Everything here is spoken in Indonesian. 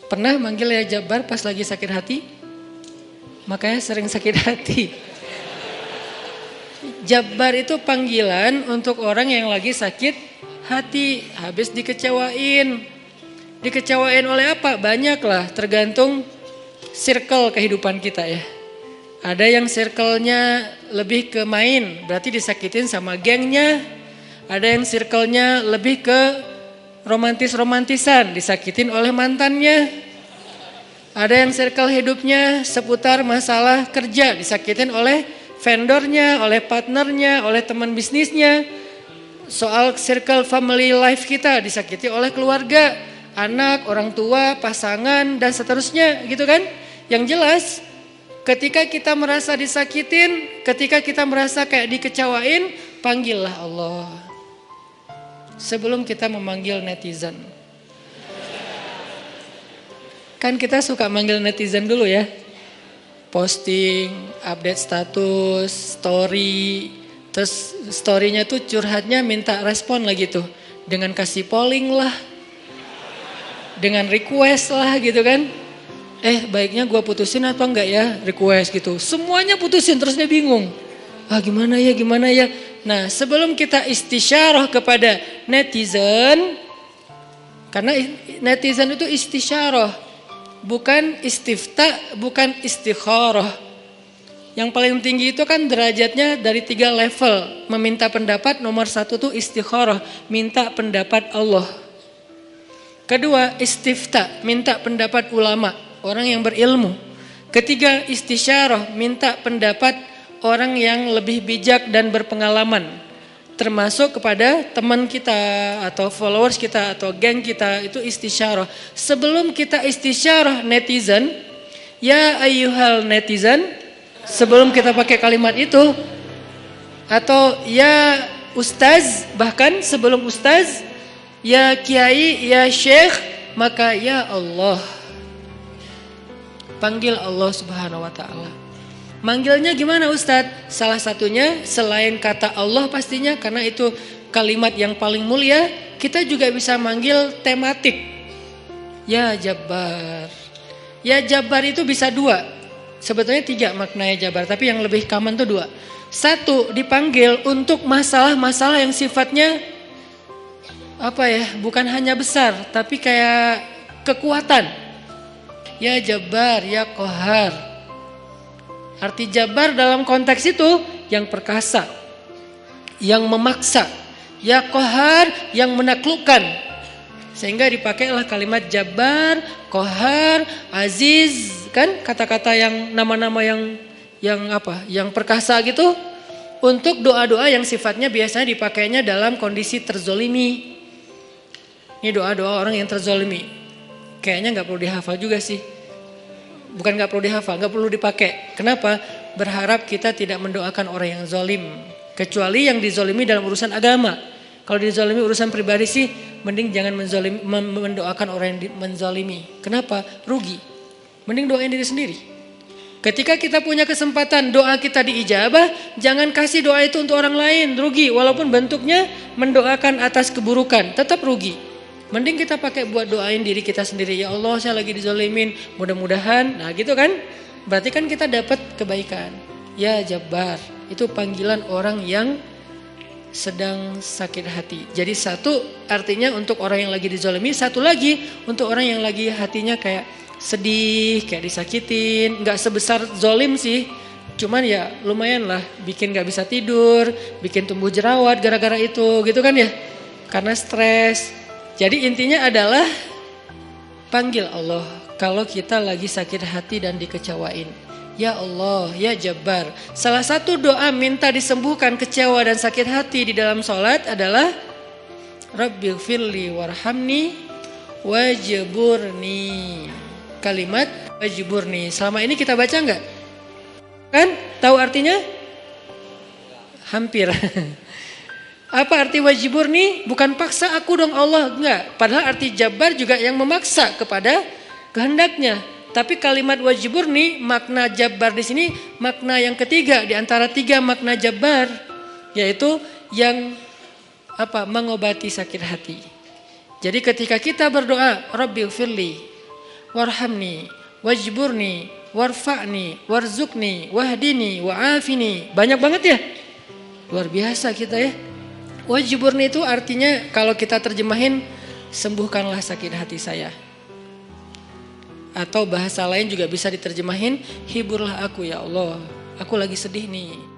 Pernah manggil ya Jabbar pas lagi sakit hati? Makanya sering sakit hati. Jabbar itu panggilan untuk orang yang lagi sakit hati, habis dikecewain. Dikecewain oleh apa? Banyak lah, tergantung circle kehidupan kita ya. Ada yang circle-nya lebih ke main, berarti disakitin sama gengnya. Ada yang circle-nya lebih ke romantis-romantisan, disakitin oleh mantannya. Ada yang circle hidupnya seputar masalah kerja, disakitin oleh vendornya, oleh partnernya, oleh teman bisnisnya. Soal circle family life kita disakiti oleh keluarga, anak, orang tua, pasangan, dan seterusnya gitu kan. Yang jelas ketika kita merasa disakitin, ketika kita merasa kayak dikecewain, panggillah Allah. Sebelum kita memanggil netizen. Kan kita suka manggil netizen dulu ya. Posting, update status, story. Terus storynya tuh curhatnya minta respon lagi tuh. Dengan kasih polling lah. Dengan request lah gitu kan. Baiknya gue putusin atau enggak ya, request gitu. Semuanya putusin, terus dia bingung. Gimana ya. Nah, sebelum kita istisyarah kepada netizen, karena netizen itu istisyarah, bukan istifta, bukan istikharah. Yang paling tinggi itu kan derajatnya dari 3 level. Meminta pendapat, nomor 1 tuh istikharah, minta pendapat Allah. Kedua, istifta, minta pendapat ulama, orang yang berilmu. Ketiga, istisyarah, minta pendapat orang yang lebih bijak dan berpengalaman. Termasuk kepada teman kita atau followers kita atau geng kita, itu istisyarah. Sebelum kita istisyarah netizen, ya ayyuhal netizen, sebelum kita pakai kalimat itu, atau ya ustaz, bahkan sebelum ustaz, ya kiai, ya syekh, maka ya Allah. Panggil Allah Subhanahu wa ta'ala. Manggilnya gimana Ustadz? Salah satunya selain kata Allah pastinya, karena itu kalimat yang paling mulia, kita juga bisa manggil tematik. Ya Jabbar. Ya Jabbar itu bisa 2. Sebetulnya 3 maknanya Jabbar, tapi yang lebih common tuh 2. 1, dipanggil untuk masalah-masalah yang sifatnya bukan hanya besar, tapi kayak kekuatan. Ya Jabbar, ya Qahar. Arti Jabbar dalam konteks itu yang perkasa, yang memaksa, ya Qahar, yang menaklukkan. Sehingga dipakailah kalimat Jabbar, Qahar, Aziz, kan kata-kata yang nama-nama yang perkasa gitu, untuk doa-doa yang sifatnya biasanya dipakainya dalam kondisi terzolimi. Ini doa-doa orang yang terzolimi. Kayaknya nggak perlu dihafal juga sih. Bukan gak perlu dihafal, gak perlu dipakai. Kenapa? Berharap kita tidak mendoakan orang yang zolim. Kecuali yang dizolimi dalam urusan agama. Kalau dizolimi urusan pribadi sih, mending jangan mendoakan orang yang menzolimi. Kenapa? Rugi. Mending doain diri sendiri. Ketika kita punya kesempatan doa kita diijabah, jangan kasih doa itu untuk orang lain. Rugi, walaupun bentuknya mendoakan atas keburukan, tetap rugi. Mending kita pakai buat doain diri kita sendiri. Ya Allah, saya lagi dizolimin, mudah-mudahan. Nah gitu kan, berarti kan kita dapat kebaikan. Ya Jabbar, itu panggilan orang yang sedang sakit hati. Jadi 1 artinya untuk orang yang lagi dizolimi, 1 lagi untuk orang yang lagi hatinya kayak sedih, kayak disakitin. Gak sebesar zolim sih, cuman ya lumayan lah, bikin gak bisa tidur, bikin tumbuh jerawat gara-gara itu gitu kan ya, karena stres. Jadi intinya adalah panggil Allah kalau kita lagi sakit hati dan dikecewain. Ya Allah, ya Jabbar. Salah satu doa minta disembuhkan kecewa dan sakit hati di dalam sholat adalah Rabbighfirli warhamni wajburni. Kalimat wajburni. Selama ini kita baca enggak? Kan? Tahu artinya? Hampir. Apa arti wajburni? Bukan paksa aku dong Allah, enggak. Padahal arti Jabbar juga yang memaksa kepada kehendaknya. Tapi kalimat wajburni, makna Jabbar di sini makna yang ketiga di antara 3 makna Jabbar, yaitu yang mengobati sakit hati. Jadi ketika kita berdoa, Rabbighfirli, warhamni, wajburni, warfa'ni, warzukni, wahdini, wa'afini. Banyak banget ya. Luar biasa kita ya. Wajburni itu artinya kalau kita terjemahin, sembuhkanlah sakit hati saya. Atau bahasa lain juga bisa diterjemahin, hiburlah aku ya Allah. Aku lagi sedih nih.